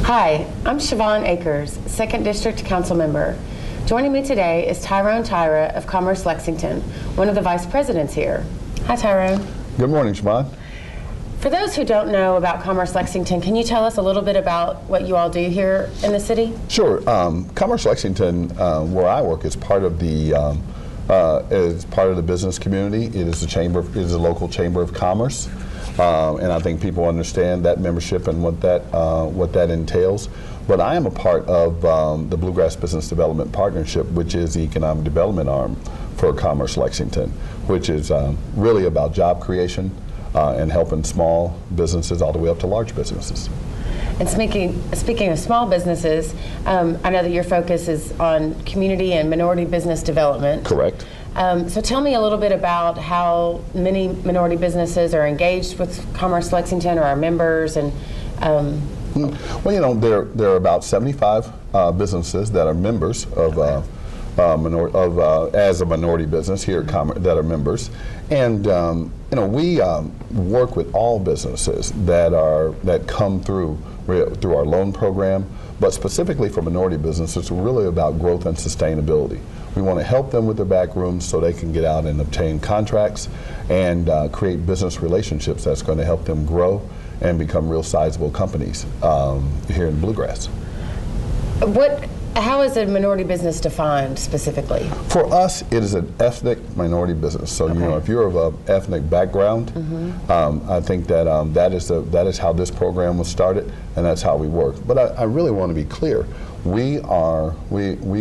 Hi, I'm Shevawn Akers, 2nd District Council Member. Joining me today is Tyrone Tyra of Commerce Lexington, one of the vice presidents here. Hi, Tyrone. Good morning, Shevawn. For those who don't know about Commerce Lexington, can you tell us a little bit about what you all do here in the city? Sure. Commerce Lexington, where I work, is part of the business community. It is a local chamber of commerce. And I think people understand that membership and what that entails. But I am a part of the Bluegrass Business Development Partnership, which is the economic development arm for Commerce Lexington, which is really about job creation and helping small businesses all the way up to large businesses. And speaking of small businesses, I know that your focus is on community and minority business development. Correct. So tell me a little bit about how many minority businesses are engaged with Commerce Lexington or our members. And well, you know, there are about 75 businesses that are members of as a minority business here at Commerce that are members, and you know, we work with all businesses that come through our loan program, but specifically for minority businesses, we're really about growth and sustainability. We want to help them with their back rooms so they can get out and obtain contracts and create business relationships that's going to help them grow and become real sizable companies here in Bluegrass. How is a minority business defined specifically? For us, it is an ethnic minority business. So, okay, you know, if you're of an ethnic background, I think that that is how this program was started, and that's how we work. But I really want to be clear. We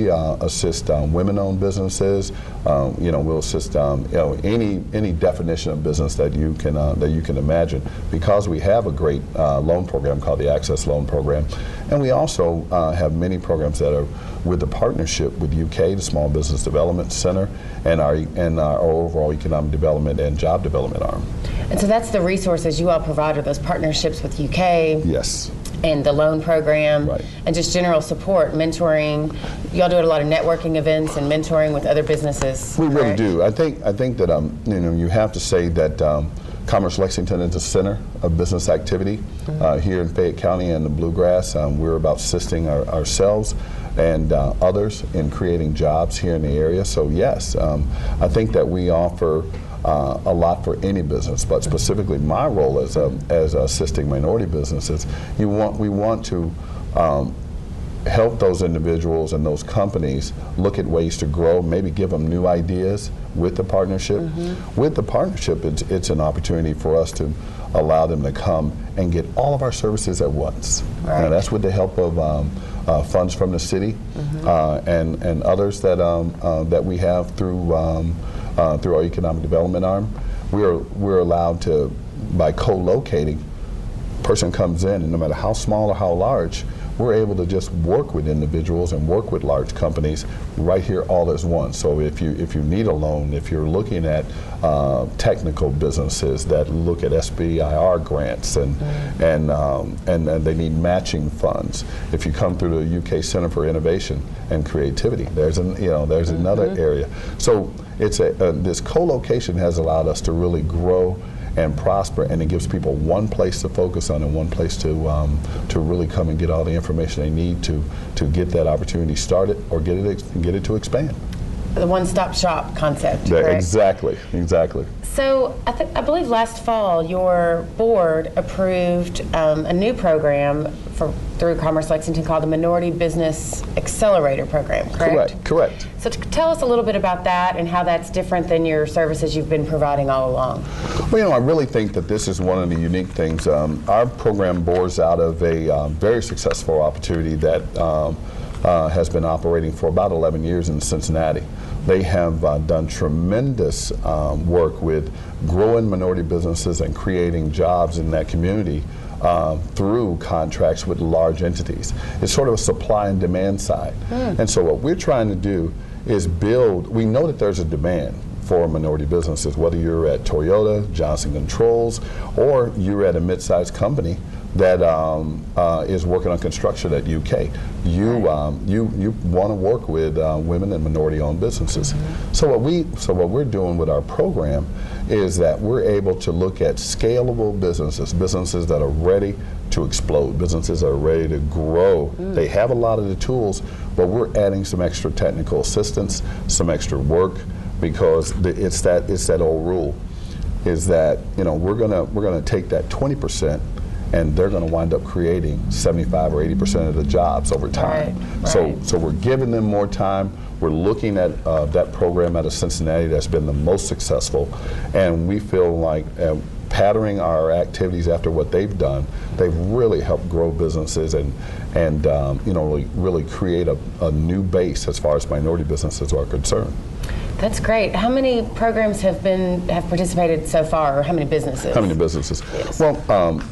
assist women-owned businesses. You know, we'll assist you know, any definition of business that you can imagine, because we have a great loan program called the Access Loan Program, and we also have many programs that are with the partnership with UK, the Small Business Development Center, and our overall economic development and job development arm. And so that's the resources you all provide, are those partnerships with UK. Yes. And the loan program, right, and just general support, mentoring. Y'all do a lot of networking events and mentoring with other businesses. We correct? Really do. I think that you know, you have to say that Commerce Lexington is the center of business activity here in Fayette County and the Bluegrass. We're about assisting ourselves and others in creating jobs here in the area. So yes, I think that we offer a lot for any business, but specifically my role as assisting minority businesses, we want to help those individuals and those companies look at ways to grow, maybe give them new ideas with the partnership. With the partnership, it's an opportunity for us to allow them to come and get all of our services at once. Right. And that's with the help of funds from the city and others that we have through our economic development arm. We're allowed to, by co-locating, person comes in, and no matter how small or how large, we're able to just work with individuals and work with large companies right here all as one. So if you need a loan, if you're looking at technical businesses that look at SBIR grants and they need matching funds, if you come through the UK Center for Innovation and Creativity, there's another area. So it's this co-location has allowed us to really grow and prosper, and it gives people one place to focus on and one place to really come and get all the information they need to get that opportunity started or get it to expand. The one-stop shop concept. Yeah, exactly. So I believe last fall your board approved a new program through Commerce Lexington called the Minority Business Accelerator program, correct? Correct. So tell us a little bit about that and how that's different than your services you've been providing all along. Well, you know, I really think that this is one of the unique things. Our program bores out of a very successful opportunity that has been operating for about 11 years in Cincinnati. They have done tremendous work with growing minority businesses and creating jobs in that community through contracts with large entities. It's sort of a supply and demand side. And so what we're trying to do is build, we know that there's a demand for minority businesses, whether you're at Toyota, Johnson Controls, or you're at a mid-sized company that is working on construction at UK. You want to work with women and minority-owned businesses. So what we're doing with our program is that we're able to look at scalable businesses that are ready to explode, businesses that are ready to grow. They have a lot of the tools, but we're adding some extra technical assistance, some extra work, because it's that old rule, is that we're gonna take that 20%, and they're going to wind up creating 75 or 80% of the jobs over time. Right. So we're giving them more time. We're looking at that program out of Cincinnati that's been the most successful, and we feel like patterning our activities after what they've done, they've really helped grow businesses and really create a new base as far as minority businesses are concerned. That's great. How many programs have participated so far, or how many businesses? How many businesses? Yes. Well,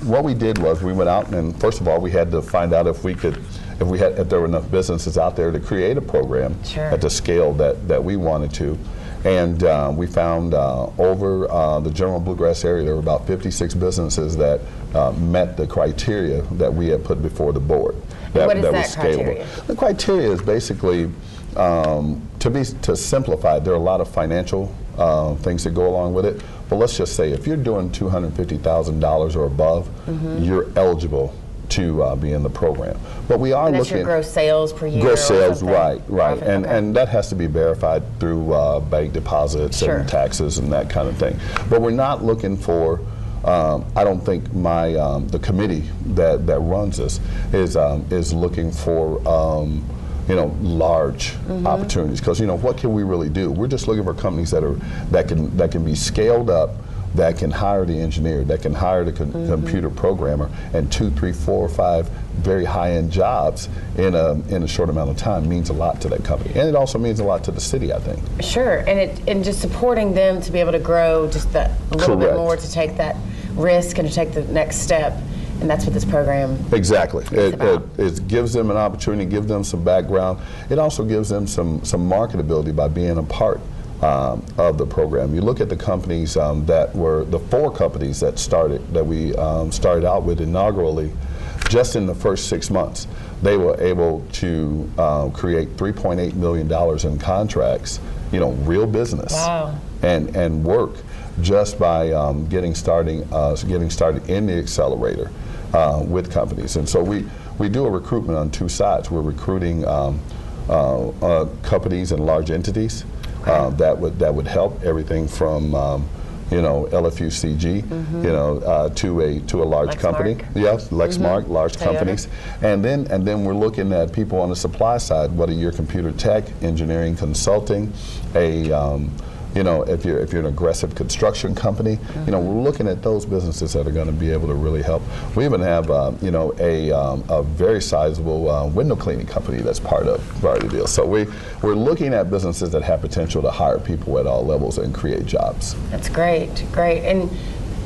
what we did was we went out and first of all we had to find out if there were enough businesses out there to create a program at the scale that we wanted to. And we found over the general bluegrass area there were about 56 businesses that met the criteria that we had put before the board. What is that criteria? The criteria is basically to simplify, there are a lot of financial things that go along with it, but let's just say if you're doing $250,000 or above, you're eligible to be in the program. But we are and that's looking your gross sales per year. Gross sales, right, Profit, and that has to be verified through bank deposits and taxes and that kind of thing. But we're not looking for. I don't think the committee that runs this is looking for large opportunities, because what can we really do? We're just looking for companies that can be scaled up, that can hire the engineer, that can hire the computer programmer, and 2, 3, 4, or 5 very high-end jobs in a short amount of time means a lot to that company, and it also means a lot to the city, I think. Sure, and just supporting them to be able to grow just a little bit more, to take that risk and to take the next step. And that's what this program exactly is about. It gives them an opportunity, gives them some background. It also gives them some marketability by being a part of the program. You look at the companies that were the 4 companies that we started out with inaugurally. Just in the first 6 months, they were able to create $3.8 million in contracts. Real business. Wow. And work just by getting started in the Accelerator. With companies, and so we do a recruitment on 2 sides. We're recruiting companies and large entities that would help everything from LFUCG to a large company. Yes, Lexmark, large companies, and then we're looking at people on the supply side. Whether you're computer tech, engineering, consulting, if you're an aggressive construction company, we're looking at those businesses that are going to be able to really help. We even have, a very sizable window cleaning company that's part of the deal. So we're looking at businesses that have potential to hire people at all levels and create jobs. That's great, great. And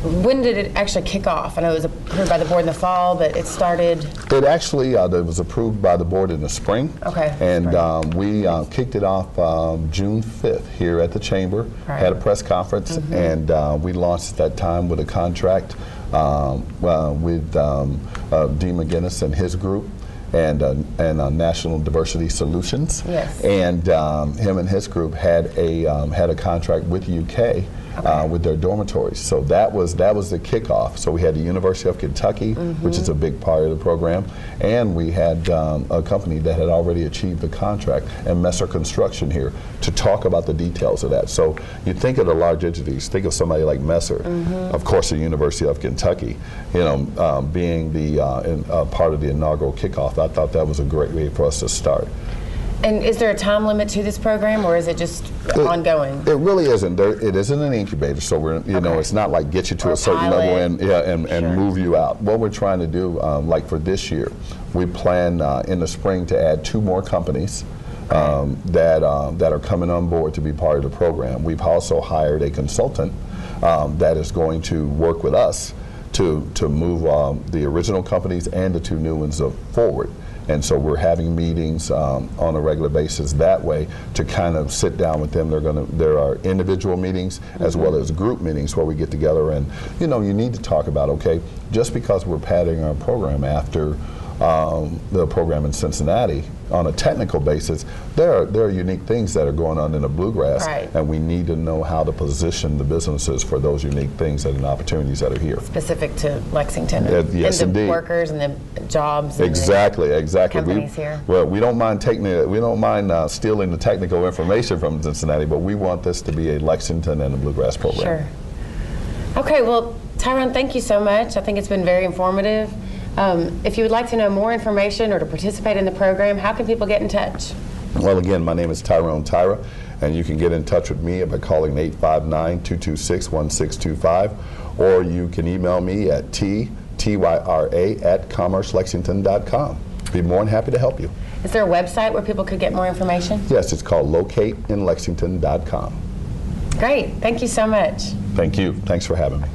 when did it actually kick off? I know it was approved by the board in the fall, but it started... It actually it was approved by the board in the spring. Okay. And we kicked it off June 5th here at the Chamber, had a press conference, and we launched at that time with a contract with D. McGinnis and his group. And National Diversity Solutions. Yes. And him and his group had a contract with the UK with their dormitories. So that was the kickoff. So we had the University of Kentucky, which is a big part of the program, and we had a company that had already achieved the contract, and Messer Construction here, to talk about the details of that. So you think of the large entities, think of somebody like Messer, of course the University of Kentucky, being the part of the inaugural kickoff. I thought that was a great way for us to start. And is there a time limit to this program, or is it just ongoing? It really isn't. It isn't an incubator, so we're it's not like get you to a certain level and move you out. What we're trying to do, like for this year, we plan in the spring to add 2 more companies that are coming on board to be part of the program. We've also hired a consultant that is going to work with us to move the original companies and the 2 new ones forward. And so we're having meetings on a regular basis that way to kind of sit down with them. There are individual meetings as well as group meetings where we get together, and you need to talk about, okay, just because we're padding our program after the program in Cincinnati on a technical basis, there are unique things that are going on in the bluegrass, right, and we need to know how to position the businesses for those unique things and opportunities that are here. Specific to Lexington, yes, and the indeed. Workers and the jobs. And exactly. Companies here. Well, we don't mind stealing the technical information from Cincinnati, but we want this to be a Lexington and a bluegrass program. Sure. Okay. Well, Tyrone, thank you so much. I think it's been very informative. If you would like to know more information or to participate in the program, how can people get in touch? Well, again, my name is Tyrone, Tyra, and you can get in touch with me by calling 859-226-1625, or you can email me at tyra@commercelexington.com. Be more than happy to help you. Is there a website where people could get more information? Yes, it's called locateinlexington.com. Great. Thank you so much. Thank you. Thanks for having me.